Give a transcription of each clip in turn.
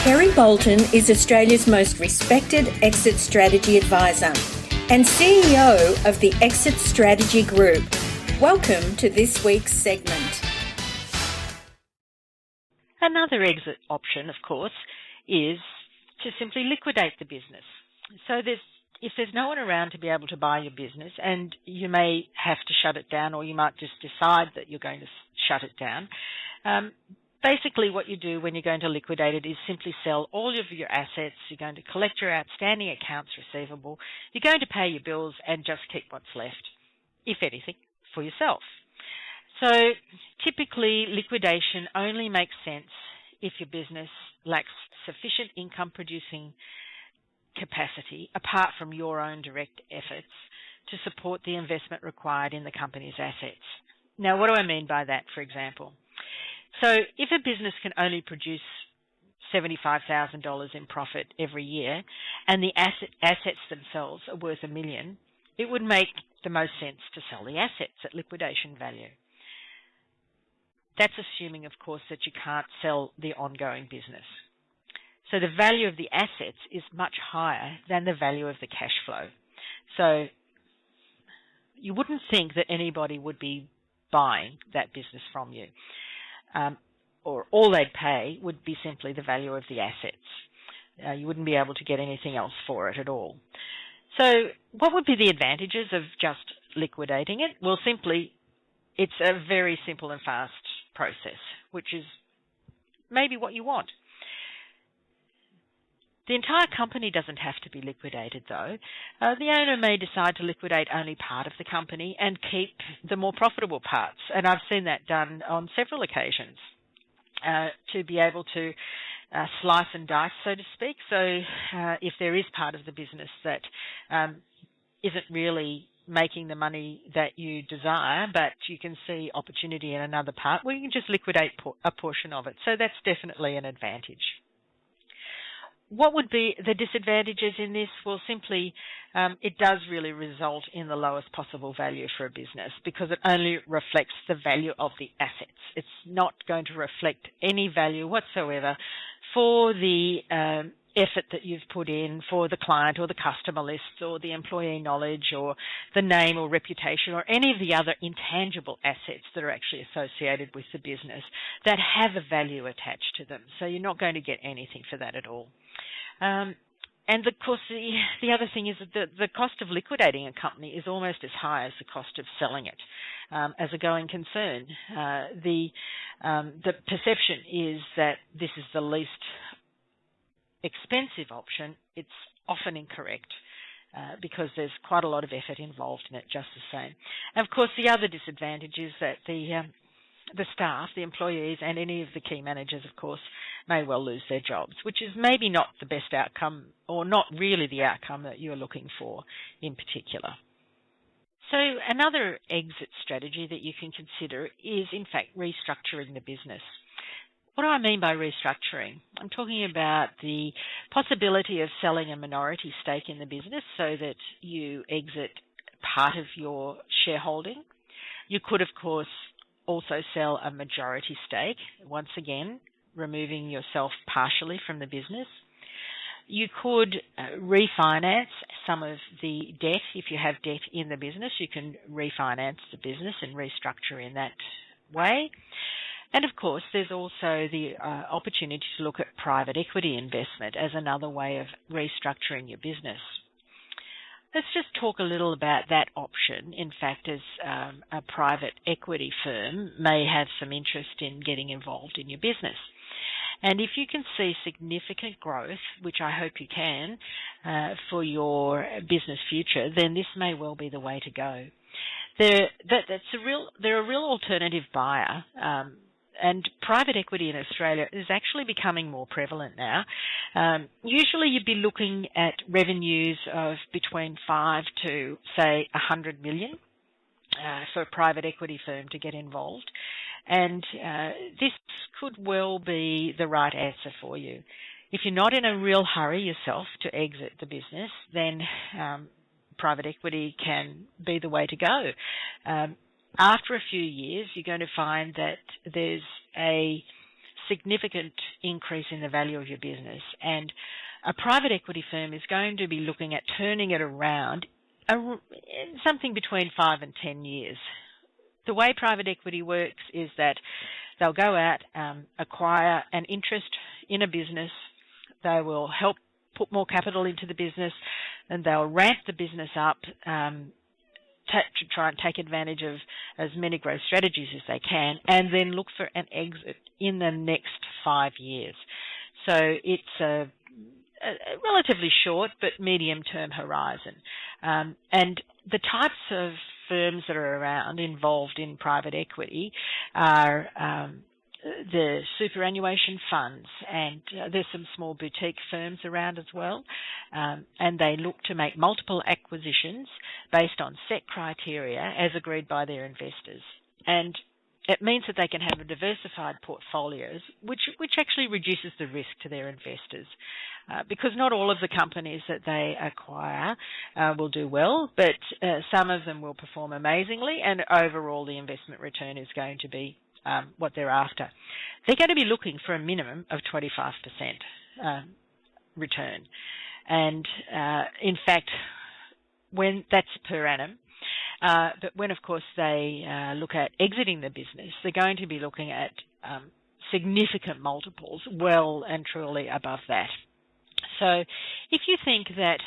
Kerry Bolton is Australia's most respected exit strategy advisor and CEO of the Exit Strategy Group. Welcome to this week's segment. Another exit option, of course, is to simply liquidate the business. So if there's no one around to be able to buy your business, and you may have to shut it down, or you might just decide that you're going to shut it down, basically what you do when you're going to liquidate it is simply sell all of your assets. You're going to collect your outstanding accounts receivable. You're going to pay your bills and just keep what's left, if anything, for yourself. So typically liquidation only makes sense if your business lacks sufficient income producing capacity apart from your own direct efforts to support the investment required in the company's assets. Now, what do I mean by that, for example? So if a business can only produce $75,000 in profit every year and the assets themselves are worth $1 million, it would make the most sense to sell the assets at liquidation value. That's assuming, of course, that you can't sell the ongoing business. So the value of the assets is much higher than the value of the cash flow. So you wouldn't think that anybody would be buying that business from you. Or all they'd pay would be simply the value of the assets. You wouldn't be able to get anything else for it at all. So what would be the advantages of just liquidating it? Well, simply, it's a very simple and fast process, which is maybe what you want. The entire company doesn't have to be liquidated, though. The owner may decide to liquidate only part of the company and keep the more profitable parts, and I've seen that done on several occasions to be able to slice and dice, so to speak. So if there is part of the business that isn't really making the money that you desire, but you can see opportunity in another part, well, you can just liquidate a portion of it. So that's definitely an advantage. What would be the disadvantages in this? Well, simply it does really result in the lowest possible value for a business because it only reflects the value of the assets. It's not going to reflect any value whatsoever for the effort that you've put in for the client or the customer lists or the employee knowledge or the name or reputation or any of the other intangible assets that are actually associated with the business that have a value attached to them. So you're not going to get anything for that at all. And of course, the other thing is that the cost of liquidating a company is almost as high as the cost of selling it as a going concern. The perception is that this is the least expensive option. It's often incorrect because there's quite a lot of effort involved in it just the same. And of course, the other disadvantage is that the staff, the employees, and any of the key managers, of course, may well lose their jobs, which is maybe not the best outcome or not really the outcome that you're looking for in particular. So another exit strategy that you can consider is, in fact, restructuring the business. What do I mean by restructuring? I'm talking about the possibility of selling a minority stake in the business so that you exit part of your shareholding. You could, of course, also sell a majority stake, once again, removing yourself partially from the business. You could refinance some of the debt. If you have debt in the business, you can refinance the business and restructure in that way. And of course, there's also the opportunity to look at private equity investment as another way of restructuring your business. Let's just talk a little about that option. In fact, as a private equity firm may have some interest in getting involved in your business. And if you can see significant growth, which I hope you can, for your business future, then this may well be the way to go. They're a real alternative buyer. And private equity in Australia is actually becoming more prevalent now. Usually you'd be looking at revenues of between 5 to, say, 100 million for a private equity firm to get involved. And this could well be the right answer for you. If you're not in a real hurry yourself to exit the business, then private equity can be the way to go. After a few years, you're going to find that there's a significant increase in the value of your business, and a private equity firm is going to be looking at turning it around in something between 5 and 10 years. The way private equity works is that they'll go out, acquire an interest in a business, they will help put more capital into the business, and they'll ramp the business up to try and take advantage of as many growth strategies as they can, and then look for an exit in the next 5 years. So it's a relatively short but medium-term horizon. And the types of firms that are around involved in private equity are the superannuation funds, and there's some small boutique firms around as well, and they look to make multiple acquisitions based on set criteria as agreed by their investors. And it means that they can have a diversified portfolios, which actually reduces the risk to their investors, because not all of the companies that they acquire will do well, but some of them will perform amazingly, and overall the investment return is going to be what they're after. They're going to be looking for a minimum of 25% return. And in fact, when that's per annum, but when, of course, they look at exiting the business, they're going to be looking at significant multiples, well and truly above that. So if you think that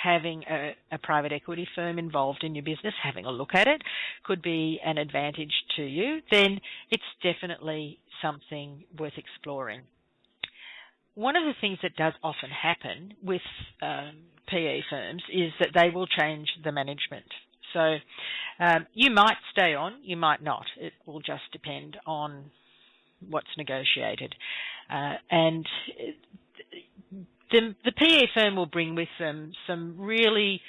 having a private equity firm involved in your business, having a look at it, could be an advantage to you, then it's definitely something worth exploring. One of the things that does often happen with PE firms is that they will change the management. So you might stay on, you might not. It will just depend on what's negotiated. And the PE firm will bring with them some really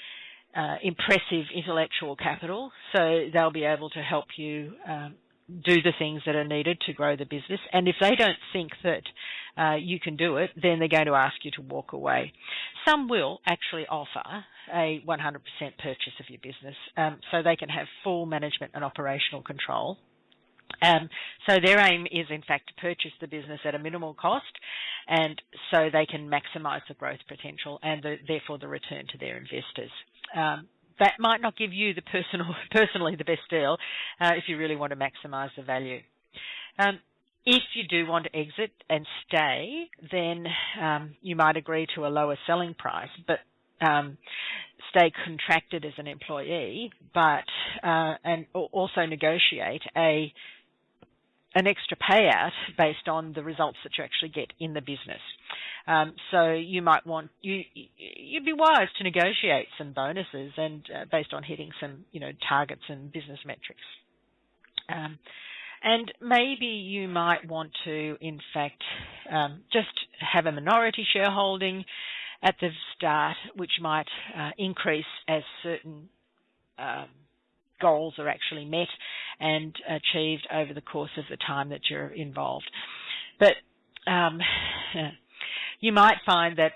impressive intellectual capital, so they'll be able to help you do the things that are needed to grow the business. And if they don't think that you can do it, then they're going to ask you to walk away. Some will actually offer a 100% purchase of your business, so they can have full management and operational control. So their aim is, in fact, to purchase the business at a minimal cost, and so they can maximise the growth potential and therefore the return to their investors. That might not give you personally the best deal if you really want to maximise the value. If you do want to exit and stay, then you might agree to a lower selling price, but stay contracted as an employee, but and also negotiate an extra payout based on the results that you actually get in the business. So you might you'd be wise to negotiate some bonuses and based on hitting some targets and business metrics. And maybe you might want to, in fact, just have a minority shareholding at the start, which might increase as certain goals are actually met and achieved over the course of the time that you're involved. But you might find that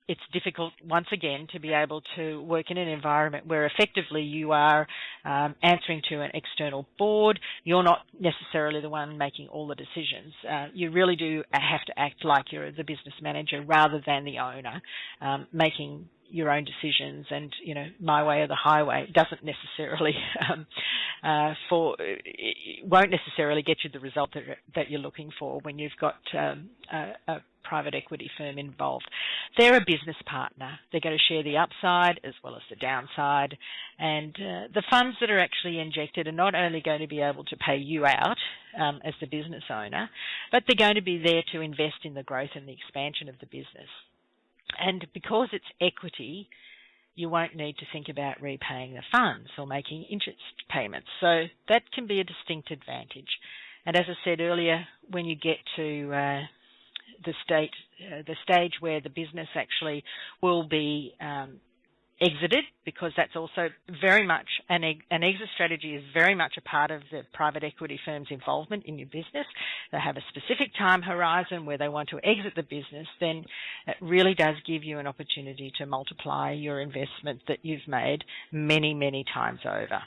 it's difficult, once again, to be able to work in an environment where effectively you are answering to an external board. You're not necessarily the one making all the decisions. You really do have to act like you're the business manager rather than the owner, making your own decisions, and my way or the highway doesn't necessarily won't necessarily get you the result that you're looking for when you've got a private equity firm involved. They're a business partner. They're going to share the upside as well as the downside, and the funds that are actually injected are not only going to be able to pay you out as the business owner, but they're going to be there to invest in the growth and the expansion of the business. And because it's equity, you won't need to think about repaying the funds or making interest payments. So that can be a distinct advantage. And as I said earlier, when you get to the stage where the business actually will be exited, because that's also very much an exit strategy is very much a part of the private equity firm's involvement in your business. They have a specific time horizon where they want to exit the business, then it really does give you an opportunity to multiply your investment that you've made many, many times over.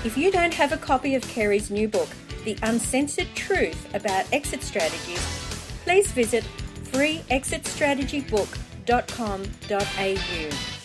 If you don't have a copy of Kerry's new book, the uncensored truth about exit strategies, please visit freeexitstrategybook.com.au.